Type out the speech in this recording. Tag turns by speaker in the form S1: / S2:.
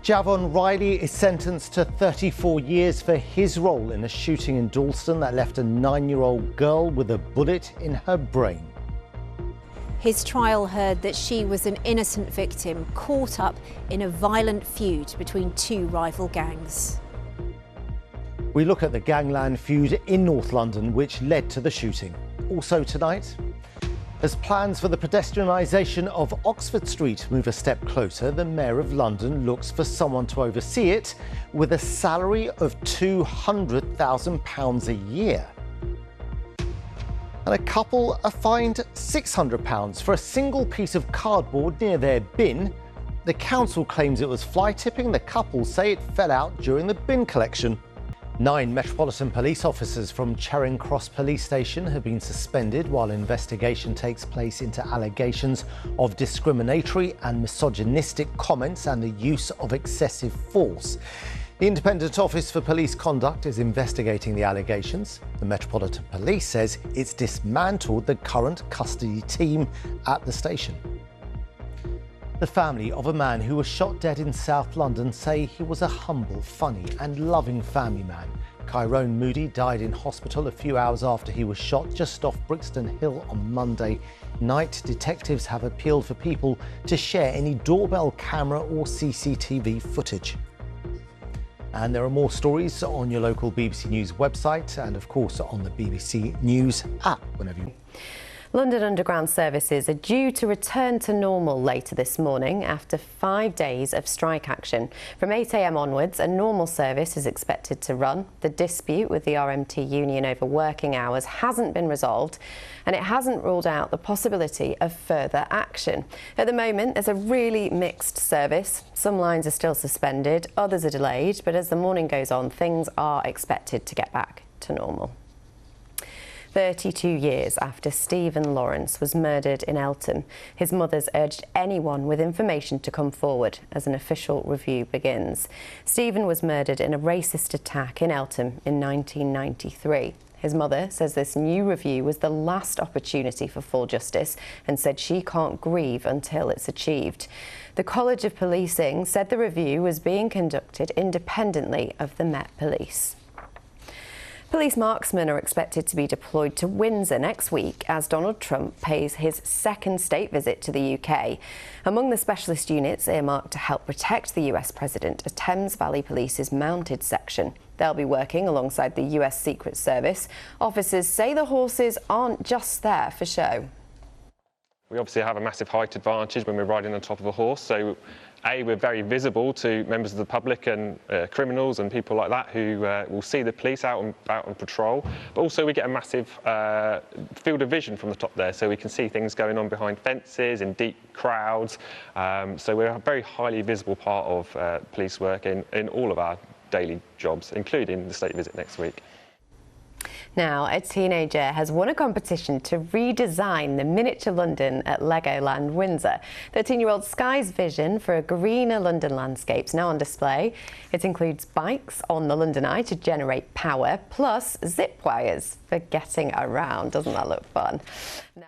S1: Javon Riley is sentenced to 34 years for his role in a shooting in Dalston that left a 9-year-old girl with a bullet in her brain.
S2: His trial heard that she was an innocent victim caught up in a violent feud between two rival gangs.
S1: We look at the gangland feud in North London which led to the shooting. Also tonight, as plans for the pedestrianisation of Oxford Street move a step closer, the Mayor of London looks for someone to oversee it with a salary of £200,000 a year. And a couple are fined £600 for a single piece of cardboard near their bin. The council claims it was fly tipping. The couple say it fell out during the bin collection. 9 Metropolitan Police officers from Charing Cross Police Station have been suspended while investigation takes place into allegations of discriminatory and misogynistic comments and the use of excessive force. The Independent Office for Police Conduct is investigating the allegations. The Metropolitan Police says it's dismantled the current custody team at the station. The family of a man who was shot dead in South London say he was a humble, funny and loving family man. Kyrone Moody died in hospital a few hours after he was shot just off Brixton Hill on Monday night. Detectives have appealed for people to share any doorbell camera or CCTV footage. And there are more stories on your local BBC News website and, of course, on the BBC News app whenever you...
S3: London Underground services are due to return to normal later this morning after 5 days of strike action. From 8 a.m. onwards, a normal service is expected to run. The dispute with the RMT union over working hours hasn't been resolved, and it hasn't ruled out the possibility of further action. At the moment, there's a really mixed service. Some lines are still suspended, others are delayed, but as the morning goes on, things are expected to get back to normal. 32 years after Stephen Lawrence was murdered in Eltham, his mother's urged anyone with information to come forward as an official review begins. Stephen was murdered in a racist attack in Eltham in 1993. His mother says this new review was the last opportunity for full justice and said she can't grieve until it's achieved. The College of Policing said the review was being conducted independently of the Met Police. Police marksmen are expected to be deployed to Windsor next week as Donald Trump pays his second state visit to the UK. Among the specialist units earmarked to help protect the US president are Thames Valley Police's mounted section. They'll be working alongside the US Secret Service. Officers say the horses aren't just there for show.
S4: We obviously have a massive height advantage when we're riding on top of a horse, so we're very visible to members of the public and criminals and people like that who will see the police out on patrol. But also we get a massive field of vision from the top there, so we can see things going on behind fences, in deep crowds. So we're a very highly visible part of police work in all of our daily jobs, including the state visit next week.
S3: Now, a teenager has won a competition to redesign the miniature London at Legoland Windsor. 13-year-old Sky's vision for a greener London landscape is now on display. It includes bikes on the London Eye to generate power, plus zip wires for getting around. Doesn't that look fun? Now